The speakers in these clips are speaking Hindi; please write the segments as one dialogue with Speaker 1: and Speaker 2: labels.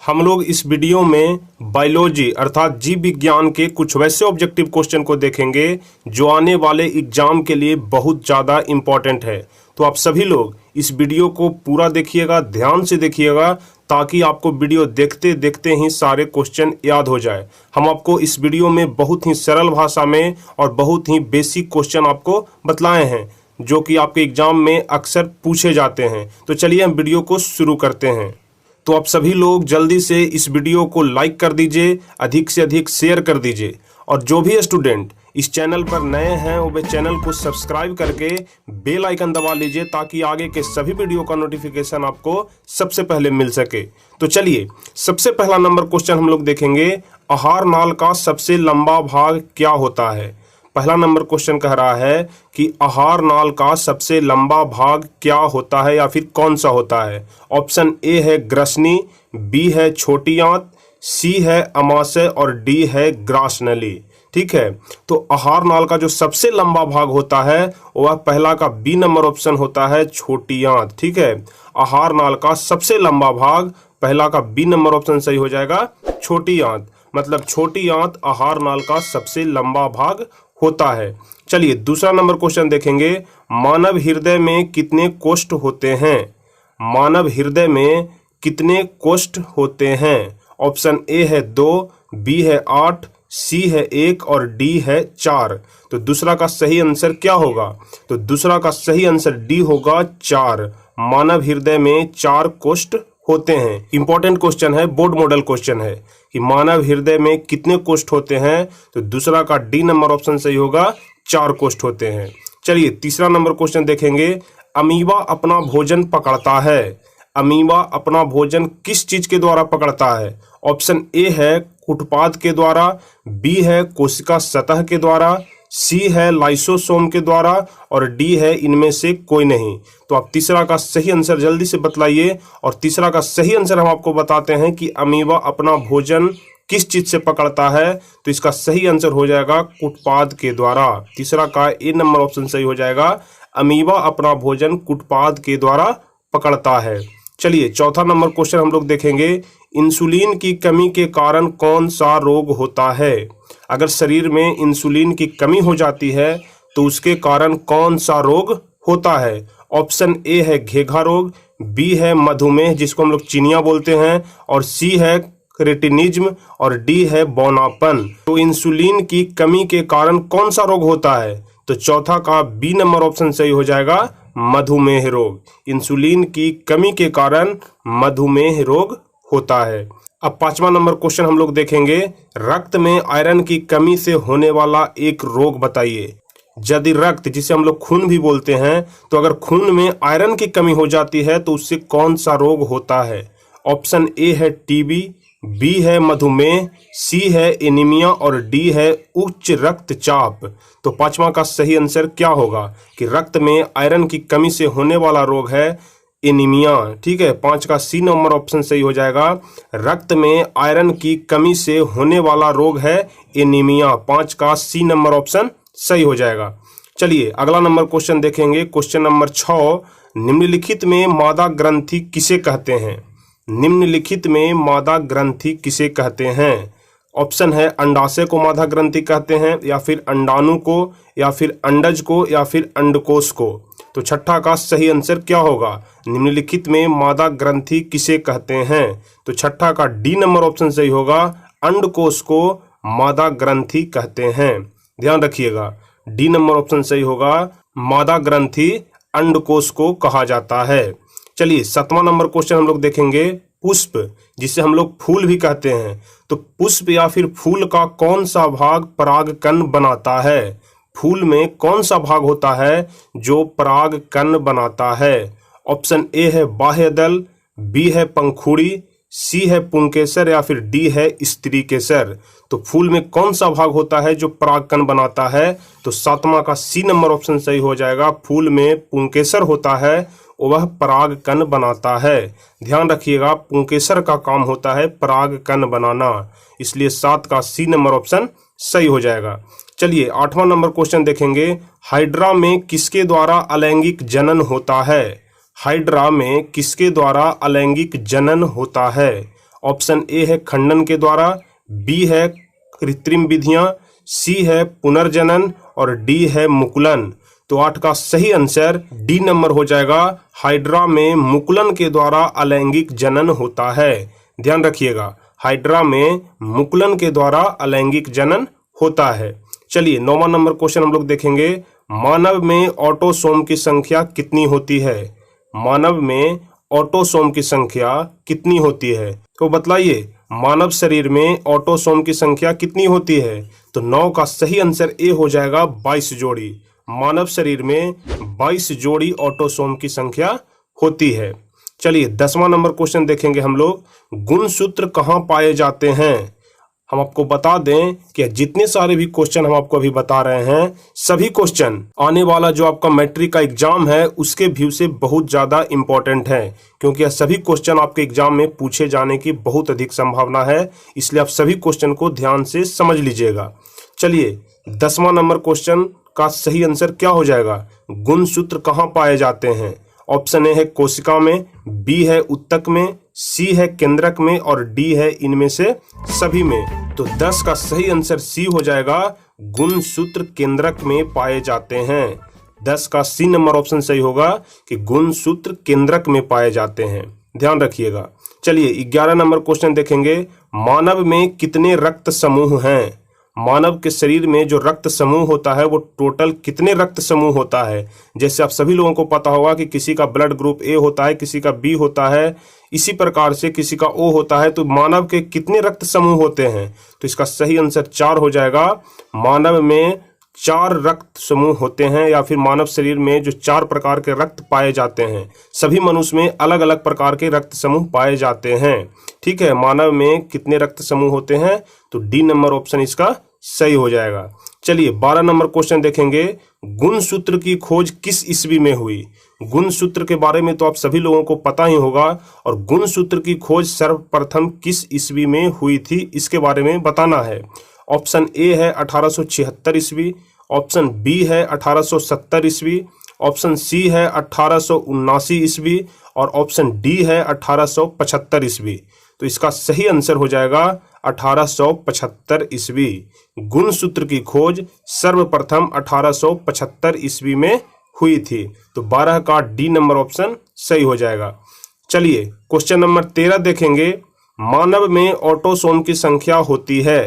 Speaker 1: हम लोग इस वीडियो में बायोलॉजी अर्थात जीव विज्ञान के कुछ वैसे ऑब्जेक्टिव क्वेश्चन को देखेंगे जो आने वाले एग्जाम के लिए बहुत ज़्यादा इम्पॉर्टेंट है। तो आप सभी लोग इस वीडियो को पूरा देखिएगा, ध्यान से देखिएगा, ताकि आपको वीडियो देखते देखते ही सारे क्वेश्चन याद हो जाए। हम आपको इस वीडियो में बहुत ही सरल भाषा में और बहुत ही बेसिक क्वेश्चन आपको बतलाए हैं जो कि आपके एग्जाम में अक्सर पूछे जाते हैं। तो चलिए हम वीडियो को शुरू करते हैं। तो आप सभी लोग जल्दी से इस वीडियो को लाइक कर दीजिए, अधिक से अधिक शेयर कर दीजिए, और जो भी स्टूडेंट इस चैनल पर नए हैं वो चैनल को सब्सक्राइब करके बेल आइकन दबा लीजिए ताकि आगे के सभी वीडियो का नोटिफिकेशन आपको सबसे पहले मिल सके। तो चलिए सबसे पहला नंबर क्वेश्चन हम लोग देखेंगे, आहार नाल का सबसे लंबा भाग क्या होता है। पहला नंबर क्वेश्चन कह रहा है कि आहार नाल का सबसे लंबा भाग क्या होता है या फिर कौन सा होता है। ऑप्शन ए है ग्रसनी, बी है छोटी आंत, सी है अमाशय और डी है ग्रासनली। ठीक है, तो आहार नाल का जो सबसे लंबा भाग होता है वह पहला का बी नंबर ऑप्शन होता है छोटी आंत। ठीक है, आहार नाल का सबसे लंबा भाग पहला का बी नंबर ऑप्शन सही हो जाएगा, छोटी आंत। मतलब छोटी आंत आहार नाल का सबसे लंबा भाग होता है। चलिए दूसरा नंबर क्वेश्चन देखेंगे, मानव हृदय में कितने कोष्ठ होते हैं। मानव हृदय में कितने कोष्ठ होते हैं। ऑप्शन ए है 2, बी है 8, सी है 1 और डी है 4। तो दूसरा का सही आंसर क्या होगा। तो दूसरा का सही आंसर डी होगा 4। मानव हृदय में 4 कोष्ठ होते हैं। इंपॉर्टेंट क्वेश्चन है, बोर्ड मॉडल क्वेश्चन है कि मानव हृदय में कितने कोष्ठ होते हैं। तो दूसरा का डी नंबर ऑप्शन सही होगा, 4 कोष्ठ होते हैं। चलिए तीसरा नंबर क्वेश्चन देखेंगे, अमीबा अपना भोजन पकड़ता है। अमीबा अपना भोजन किस चीज के द्वारा पकड़ता है। ऑप्शन ए है कुटपाद के द्वारा, बी है कोशिका सतह के द्वारा, सी है लाइसोसोम के द्वारा और डी है इनमें से कोई नहीं। तो आप तीसरा का सही आंसर जल्दी से बतलाइए। और तीसरा का सही आंसर हम आपको बताते हैं कि अमीबा अपना भोजन किस चीज से पकड़ता है। तो इसका सही आंसर हो जाएगा कुटपाद के द्वारा। तीसरा का ए नंबर ऑप्शन सही हो जाएगा, अमीबा अपना भोजन कुटपाद के द्वारा पकड़ता है। चलिए चौथा नंबर क्वेश्चन हम लोग देखेंगे, इंसुलिन की कमी के कारण कौन सा रोग होता है। अगर शरीर में इंसुलिन की कमी हो जाती है तो उसके कारण कौन सा रोग होता है। ऑप्शन ए है घेघा रोग, बी है मधुमेह जिसको हम लोग चिनिया बोलते हैं, और सी है क्रेटिनिज्म और डी है बौनापन। तो इंसुलिन की कमी के कारण कौन सा रोग होता है। तो चौथा का बी नंबर ऑप्शन सही हो जाएगा, मधुमेह रोग। इंसुलिन की कमी के कारण मधुमेह रोग होता है। अब पांचवा नंबर क्वेश्चन हम लोग देखेंगे, रक्त में आयरन की कमी से होने वाला एक रोग बताइए। यदि रक्त, जिसे हम लोग खून भी बोलते हैं, तो अगर खून में आयरन की कमी हो जाती है तो उससे कौन सा रोग होता है। ऑप्शन ए है टीबी, बी है मधुमेह, सी है एनीमिया और डी है उच्च रक्तचाप। तो पांचवा का सही आंसर क्या होगा कि रक्त में आयरन की कमी से होने वाला रोग है एनीमिया। ठीक है, 5 का सी नंबर ऑप्शन सही हो जाएगा, रक्त में आयरन की कमी से होने वाला रोग है एनीमिया। 5 का सी नंबर ऑप्शन सही हो जाएगा। चलिए अगला नंबर क्वेश्चन देखेंगे, क्वेश्चन नंबर 6, निम्नलिखित में मादा ग्रंथि किसे कहते हैं। निम्नलिखित में मादा ग्रंथि किसे कहते हैं। ऑप्शन है अंडाशय को मादा ग्रंथि कहते हैं, या फिर अंडाणु को, या फिर अंडज को, या फिर अंडकोश को। तो छठा का सही आंसर क्या होगा, निम्नलिखित में मादा ग्रंथि किसे कहते हैं। तो छठा का डी नंबर ऑप्शन सही होगा, अंडकोश को मादा ग्रंथि कहते हैं। ध्यान रखिएगा, डी नंबर ऑप्शन सही होगा, मादा ग्रंथि अंडकोश को कहा जाता है। चलिए 7वां नंबर क्वेश्चन हम लोग देखेंगे, पुष्प, जिसे हम लोग फूल भी कहते हैं। तो पुष्प या फिर फूल का कौन सा भाग परागकण बनाता है। फूल में कौन सा भाग होता है जो परागकण बनाता है। ऑप्शन ए है बाह्य दल, बी है पंखुड़ी, सी है पुंकेसर या फिर डी है स्त्री केसर। तो फूल में कौन सा भाग होता है जो परागकण बनाता है। तो 7वां का सी नंबर ऑप्शन सही हो जाएगा, फूल में पुंकेसर होता है, वह परागकण बनाता है। ध्यान रखिएगा, पुंकेसर का काम होता है परागकण बनाना, इसलिए 7 का सी नंबर ऑप्शन सही हो जाएगा। चलिए 8वां नंबर क्वेश्चन देखेंगे, हाइड्रा में किसके द्वारा अलैंगिक जनन होता है। हाइड्रा में किसके द्वारा अलैंगिक जनन होता है। ऑप्शन ए है खंडन के द्वारा, बी है कृत्रिम विधियां, सी है पुनर्जनन और डी है मुकुलन। तो 8 का सही आंसर डी नंबर हो जाएगा। हाइड्रा में मुकुलन के द्वारा अलैंगिक जनन होता है। ध्यान रखिएगा, हाइड्रा में मुकुलन के द्वारा अलैंगिक जनन होता है। चलिए 9वां नंबर क्वेश्चन हम लोग देखेंगे। मानव में ऑटोसोम की संख्या कितनी होती है? मानव में ऑटोसोम की संख्या कितनी होती है? तो बतलाइए, मानव शरीर में ऑटोसोम की संख्या कितनी होती है? तो 9 का सही आंसर ए हो जाएगा 22 जोड़ी। मानव शरीर में 22 जोड़ी ऑटोसोम की संख्या होती है। चलिए 10वां नंबर क्वेश्चन देखेंगे हम लोग। गुणसूत्र कहाँ पाए जाते हैं? हम आपको बता दें कि जितने सारे भी क्वेश्चन हम आपको अभी बता रहे हैं, सभी क्वेश्चन आने वाला जो आपका मैट्रिक का एग्जाम है उसके व्यू से बहुत ज़्यादा इम्पोर्टेंट है, क्योंकि यह सभी क्वेश्चन आपके एग्जाम में पूछे जाने की बहुत अधिक संभावना है। इसलिए आप सभी क्वेश्चन को ध्यान से समझ लीजिएगा। चलिए 10वां नंबर क्वेश्चन का सही आंसर क्या हो जाएगा? गुणसूत्र कहाँ पाए जाते हैं? ऑप्शन ए है कोशिका में, बी है उत्तक में, सी है केंद्रक में और डी है इनमें से सभी में। तो 10 का सही आंसर सी हो जाएगा, गुणसूत्र केंद्रक में पाए जाते हैं। 10 का सी नंबर ऑप्शन सही होगा कि गुणसूत्र केंद्रक में पाए जाते हैं। ध्यान रखिएगा। चलिए 11 नंबर क्वेश्चन देखेंगे। मानव में कितने रक्त समूह हैं? मानव के शरीर में जो रक्त समूह होता है वो टोटल कितने रक्त समूह होता है? जैसे आप सभी लोगों को पता होगा कि किसी का ब्लड ग्रुप ए होता है, किसी का बी होता है, इसी प्रकार से किसी का ओ होता है। तो मानव के कितने रक्त समूह होते हैं? तो इसका सही आंसर 4 हो जाएगा। मानव में 4 रक्त समूह होते हैं, या फिर मानव शरीर में जो 4 प्रकार के रक्त पाए जाते हैं, सभी मनुष्य में अलग अलग प्रकार के रक्त समूह पाए जाते हैं। ठीक है, मानव में कितने रक्त समूह होते हैं? तो डी नंबर ऑप्शन इसका सही हो जाएगा। चलिए 12 नंबर क्वेश्चन देखेंगे। गुणसूत्र की खोज किस ईस्वी में हुई? गुणसूत्र के बारे में तो आप सभी लोगों को पता ही होगा, और गुणसूत्र की खोज सर्वप्रथम किस ईस्वी में हुई थी इसके बारे में बताना है। ऑप्शन ए है 1876 ईस्वी, ऑप्शन बी है 1870 ईस्वी, ऑप्शन सी है 1879 ईस्वी और ऑप्शन डी है 1875 ईस्वी। तो इसका सही आंसर हो जाएगा 1875 ईस्वी। गुणसूत्र की खोज सर्वप्रथम 1875 ईस्वी में हुई थी। तो 12 का डी नंबर ऑप्शन सही हो जाएगा। चलिए क्वेश्चन नंबर 13 देखेंगे। मानव में ऑटोसोम की संख्या होती है।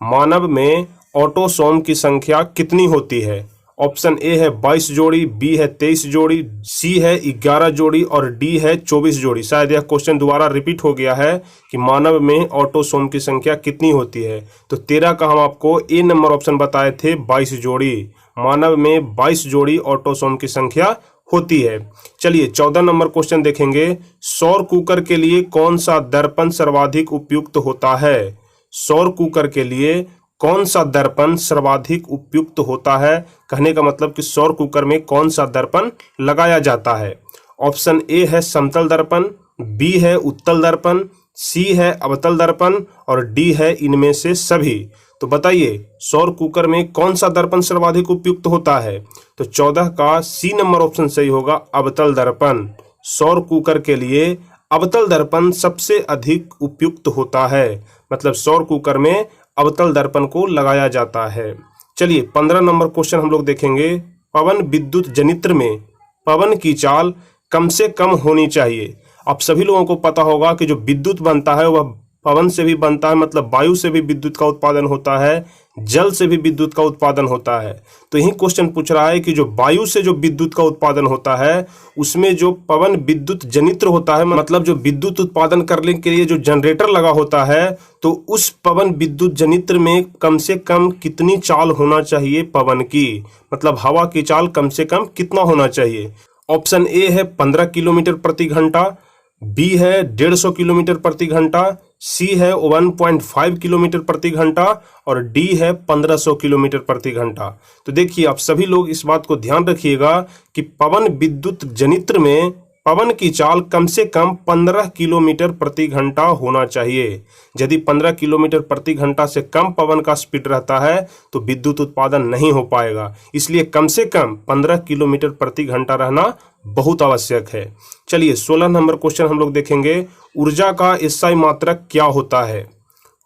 Speaker 1: मानव में ऑटोसोम की संख्या कितनी होती है? ऑप्शन ए है 22 जोड़ी, बी है 23 जोड़ी, सी है 11 जोड़ी और डी है 24 जोड़ी। शायद यह क्वेश्चन दोबारा रिपीट हो गया है कि मानव में ऑटोसोम की संख्या कितनी होती है। तो 13 का हम आपको ए नंबर ऑप्शन बताए थे 22 जोड़ी। मानव में 22 जोड़ी ऑटोसोम की संख्या होती है। चलिए 14 नंबर क्वेश्चन देखेंगे। सौर कुकर के लिए कौन सा दर्पण सर्वाधिक उपयुक्त होता है? सौर कुकर के लिए कौन सा दर्पण सर्वाधिक उपयुक्त होता है? कहने का मतलब कि सौर कुकर में कौन सा दर्पण लगाया जाता है। ऑप्शन ए है समतल दर्पण, बी है उत्तल दर्पण, सी है अवतल दर्पण और डी है इनमें से सभी। तो बताइए सौर कुकर में कौन सा दर्पण सर्वाधिक उपयुक्त होता है? तो 14 का सी नंबर ऑप्शन सही होगा, अवतल दर्पण। सौर कुकर के लिए अवतल दर्पण सबसे अधिक उपयुक्त होता है, मतलब सौर कुकर में अवतल दर्पण को लगाया जाता है। चलिए 15 नंबर क्वेश्चन हम लोग देखेंगे। पवन विद्युत जनित्र में पवन की चाल कम से कम होनी चाहिए। आप सभी लोगों को पता होगा कि जो विद्युत बनता है वह पवन से भी बनता है, मतलब वायु से भी विद्युत का उत्पादन होता है, जल से भी विद्युत का उत्पादन होता है। तो यही क्वेश्चन पूछ रहा है कि जो वायु से जो विद्युत का उत्पादन होता है उसमें जो पवन विद्युत जनित्र होता है, मतलब जो विद्युत उत्पादन करने के लिए जो जनरेटर लगा होता है, तो उस पवन विद्युत जनित्र में कम से कम कितनी चाल होना चाहिए पवन की, मतलब हवा की चाल कम से कम कितना होना चाहिए। ऑप्शन ए है 15 किलोमीटर प्रति घंटा, बी है 150 किलोमीटर प्रति घंटा, सी है 1.5 किलोमीटर प्रति घंटा और डी है 1500 किलोमीटर प्रति घंटा। तो देखिए आप सभी लोग इस बात को ध्यान रखिएगा कि पवन विद्युत जनित्र में पवन की चाल कम से कम 15 किलोमीटर प्रति घंटा होना चाहिए। यदि 15 किलोमीटर प्रति घंटा से कम पवन का स्पीड रहता है तो विद्युत उत्पादन नहीं हो पाएगा, इसलिए कम से कम 15 किलोमीटर प्रति घंटा रहना बहुत आवश्यक है। चलिए 16 नंबर क्वेश्चन हम लोग देखेंगे, ऊर्जा का एसआई मात्रक क्या होता है?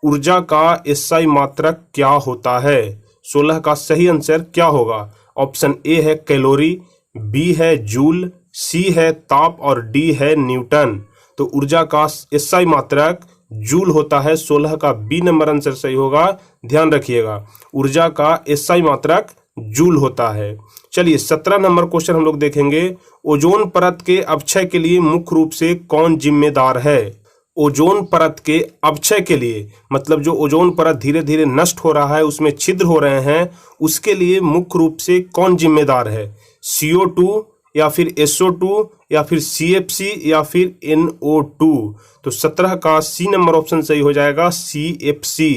Speaker 1: ऊर्जा का एसआई मात्रक क्या होता है? 16 का सही आंसर क्या होगा? ऑप्शन ए है कैलोरी, बी है जूल, सी है ताप और डी है न्यूटन। तो ऊर्जा का एसआई मात्रक जूल होता है। 16 का बी नंबर आंसर सही होगा, ध्यान रखिएगा, ऊर्जा का एसआई मात्रक जूल होता है। चलिए 17 नंबर क्वेश्चन हम लोग देखेंगे, ओजोन परत के अपक्षय के लिए मुख्य रूप से कौन जिम्मेदार है? ओजोन परत के अपक्षय के लिए मतलब जो ओजोन परत धीरे धीरे नष्ट हो रहा है, उसमें छिद्र हो रहे हैं, उसके लिए मुख्य रूप से कौन जिम्मेदार है? CO2 या फिर SO2 या फिर CFC या फिर NO2। तो 17 का सी नंबर ऑप्शन सही हो जाएगा, CFC।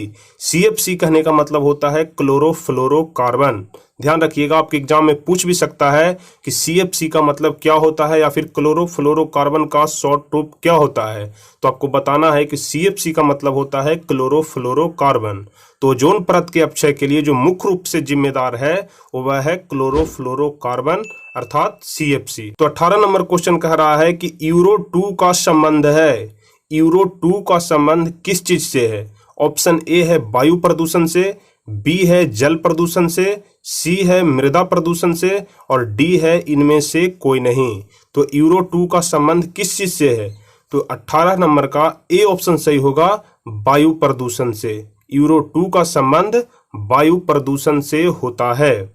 Speaker 1: CFC कहने का मतलब होता है क्लोरोफ्लोरोकार्बन। ध्यान रखिएगा, आपके एग्जाम में पूछ भी सकता है कि CFC का मतलब क्या होता है या फिर क्लोरोफ्लोरोकार्बन का शॉर्ट रूप क्या होता है। तो आपको बताना है कि CFC का मतलब होता है क्लोरोफ्लोरोकार्बन। तो ओजोन परत के अपक्षय के लिए जो मुख्य रूप से जिम्मेदार है वह है क्लोरोफ्लोरोकार्बन अर्थात CFC। तो 18 नंबर क्वेश्चन कह रहा है कि यूरो 2 का संबंध है, यूरो 2 का संबंध किस चीज से है? ऑप्शन ए है वायु प्रदूषण से, बी है जल प्रदूषण से, सी है मृदा प्रदूषण से और डी है इनमें से कोई नहीं। तो यूरो 2 का संबंध किस चीज से है? तो 18 नंबर का ए ऑप्शन सही होगा, वायु प्रदूषण से। यूरो 2 का संबंध वायु प्रदूषण से होता है।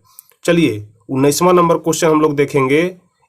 Speaker 1: चलिए 19वां नंबर क्वेश्चन हम लोग देखेंगे,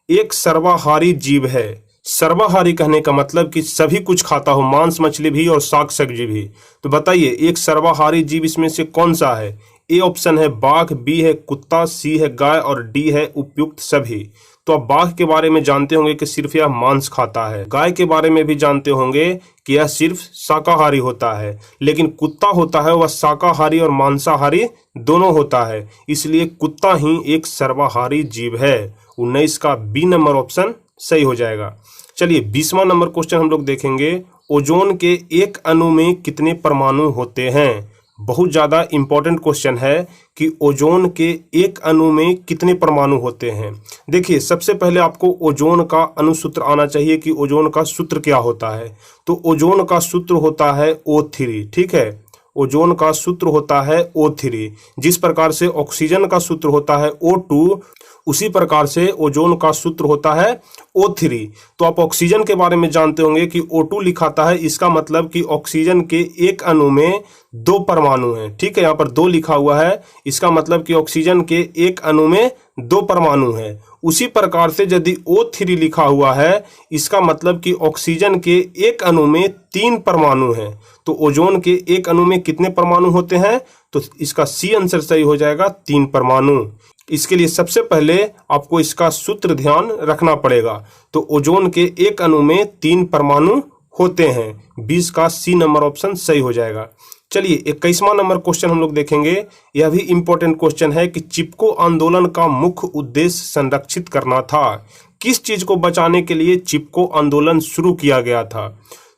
Speaker 1: एक सर्वाहारी जीव है। सर्वाहारी कहने का मतलब कि सभी कुछ खाता हो, मांस मछली भी और शाक सब्जी भी। तो बताइए एक सर्वाहारी जीव इसमें से कौन सा है? ए ऑप्शन है बाघ, बी है कुत्ता, सी है गाय और डी है उपयुक्त सभी। तो आप बाघ के बारे में जानते होंगे कि सिर्फ यह मांस खाता है, गाय के बारे में भी जानते होंगे कि यह सिर्फ शाकाहारी होता है, लेकिन कुत्ता होता है वह शाकाहारी और मांसाहारी दोनों होता है, इसलिए कुत्ता ही एक सर्वाहारी जीव है। 19 का बी नंबर ऑप्शन सही हो जाएगा। चलिए 20वां नंबर क्वेश्चन हम लोग देखेंगे, ओजोन के एक अणु में कितने परमाणु होते हैं? बहुत ज़्यादा इंपॉर्टेंट क्वेश्चन है कि ओजोन के एक अणु में कितने परमाणु होते हैं। देखिए सबसे पहले आपको ओजोन का अणुसूत्र आना चाहिए कि ओजोन का सूत्र क्या होता है। तो ओजोन का सूत्र होता है O3, ठीक है, ओजोन का सूत्र होता है O3। जिस प्रकार से ऑक्सीजन का सूत्र होता है O2, उसी प्रकार से ओजोन का सूत्र होता है O3। तो आप ऑक्सीजन के बारे में जानते होंगे कि O2 लिखाता है, इसका मतलब कि ऑक्सीजन के एक अणु में 2 परमाणु हैं, ठीक है, यहाँ पर 2 लिखा हुआ है, इसका मतलब कि ऑक्सीजन के एक अणु में 2 परमाणु हैं। उसी प्रकार से यदि O3 लिखा हुआ है, इसका मतलब कि ऑक्सीजन के एक अणु में 3 परमाणु हैं। तो ओजोन के एक अणु में कितने परमाणु होते हैं? तो इसका सी आंसर सही हो जाएगा, 3 परमाणु। इसके लिए सबसे पहले आपको इसका सूत्र ध्यान रखना पड़ेगा। तो ओजोन के एक अणु में 3 परमाणु होते हैं। 20 का सी नंबर ऑप्शन सही हो जाएगा। चलिए 21वां नंबर क्वेश्चन हम लोग देखेंगे, यह भी इंपॉर्टेंट क्वेश्चन है कि चिपको आंदोलन का मुख्य उद्देश्य संरक्षित करना था। किस चीज को बचाने के लिए चिपको आंदोलन शुरू किया गया था?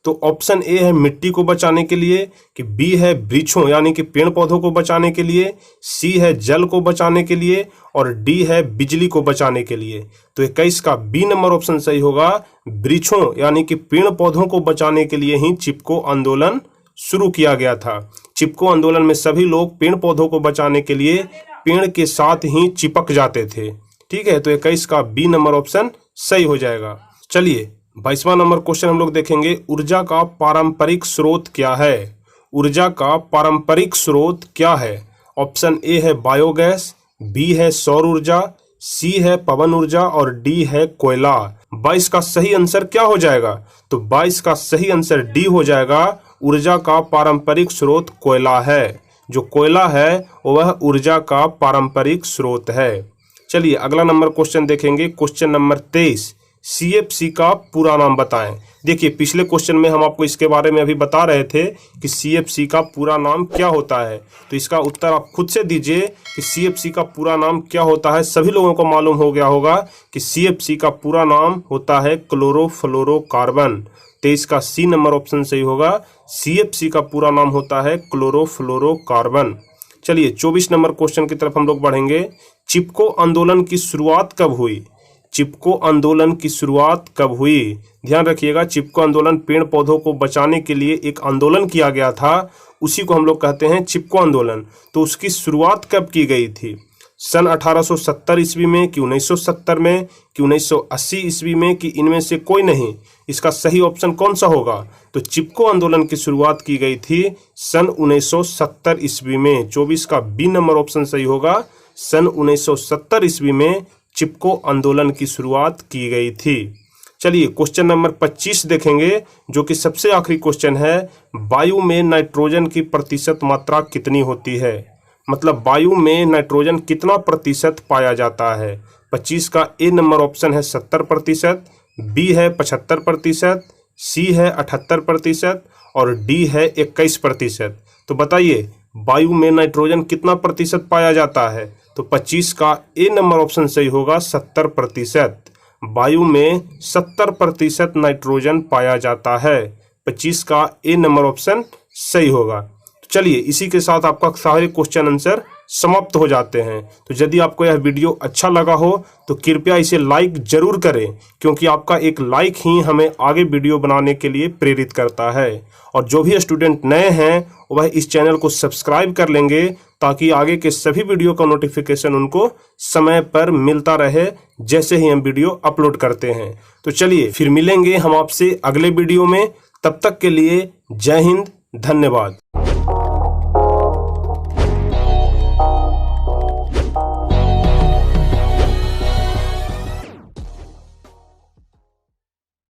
Speaker 1: तो ऑप्शन ए है मिट्टी को बचाने के लिए, कि बी है वृक्षों यानी कि पेड़ पौधों को बचाने के लिए, सी है जल को बचाने के लिए और डी है बिजली को बचाने के लिए। तो 21 का बी नंबर ऑप्शन सही होगा, वृक्षों यानी कि पेड़ पौधों को बचाने के लिए ही चिपको आंदोलन शुरू किया गया था। चिपको आंदोलन में सभी लोग पेड़ पौधों को बचाने के लिए पेड़ के साथ ही चिपक जाते थे, ठीक है। तो 21 का बी नंबर ऑप्शन सही हो जाएगा। चलिए 22वां नंबर क्वेश्चन हम लोग देखेंगे, ऊर्जा का पारंपरिक स्रोत क्या है? ऊर्जा का पारंपरिक स्रोत क्या है? ऑप्शन ए है बायोगैस, बी है सौर ऊर्जा, सी है पवन ऊर्जा और डी है कोयला। 22 का सही आंसर क्या हो जाएगा? तो 22 का सही आंसर डी हो जाएगा। ऊर्जा का पारंपरिक स्रोत कोयला है। जो कोयला है वह ऊर्जा का पारंपरिक स्रोत है। चलिए अगला नंबर क्वेश्चन देखेंगे, क्वेश्चन नंबर 23, CFC का पूरा नाम बताएं। देखिए पिछले क्वेश्चन में हम आपको इसके बारे में अभी बता रहे थे कि CFC का पूरा नाम क्या होता है, तो इसका उत्तर आप खुद से दीजिए कि CFC का पूरा नाम क्या होता है। सभी लोगों को मालूम हो गया होगा कि CFC का पूरा नाम होता है क्लोरोफ्लोरोकार्बन। 23 का C नंबर ऑप्शन सही होगा। CFC का पूरा नाम होता है क्लोरोफ्लोरोकार्बन। चलिए 24 नंबर क्वेश्चन की तरफ हम लोग बढ़ेंगे। चिपको आंदोलन की शुरुआत कब हुई? चिपको आंदोलन की शुरुआत कब हुई? ध्यान रखिएगा, चिपको आंदोलन पेड़ पौधों को बचाने के लिए एक आंदोलन किया गया था, उसी को हम लोग कहते हैं चिपको आंदोलन। तो उसकी शुरुआत कब की गई थी? सन 1870 ईस्वी में कि 1970 में कि 1980 ईस्वी में कि इनमें से कोई नहीं? इसका सही ऑप्शन कौन सा होगा? तो चिपको आंदोलन की शुरुआत की गई थी सन 1970 ईस्वी में। 24 का B नंबर ऑप्शन सही होगा। सन 1970 ईस्वी में चिपको आंदोलन की शुरुआत की गई थी। चलिए क्वेश्चन नंबर 25 देखेंगे, जो कि सबसे आखिरी क्वेश्चन है। वायु में नाइट्रोजन की प्रतिशत मात्रा कितनी होती है? मतलब वायु में नाइट्रोजन कितना प्रतिशत पाया जाता है? 25 का A नंबर ऑप्शन है 70%, B है 75%, C है 78% और D है 21%। तो बताइए वायु में नाइट्रोजन कितना प्रतिशत पाया जाता है? तो 25 का A नंबर ऑप्शन सही होगा 70%। वायु में 70% नाइट्रोजन पाया जाता है। 25 का A नंबर ऑप्शन सही होगा। चलिए इसी के साथ आपका सारे क्वेश्चन आंसर समाप्त हो जाते हैं। तो यदि आपको यह वीडियो अच्छा लगा हो तो कृपया इसे लाइक जरूर करें, क्योंकि आपका एक लाइक ही हमें आगे वीडियो बनाने के लिए प्रेरित करता है। और जो भी स्टूडेंट नए हैं वह इस चैनल को सब्सक्राइब कर लेंगे, ताकि आगे के सभी वीडियो का नोटिफिकेशन उनको समय पर मिलता रहे जैसे ही हम वीडियो अपलोड करते हैं। तो चलिए फिर मिलेंगे हम आपसे अगले वीडियो में। तब तक के लिए जय हिंद, धन्यवाद।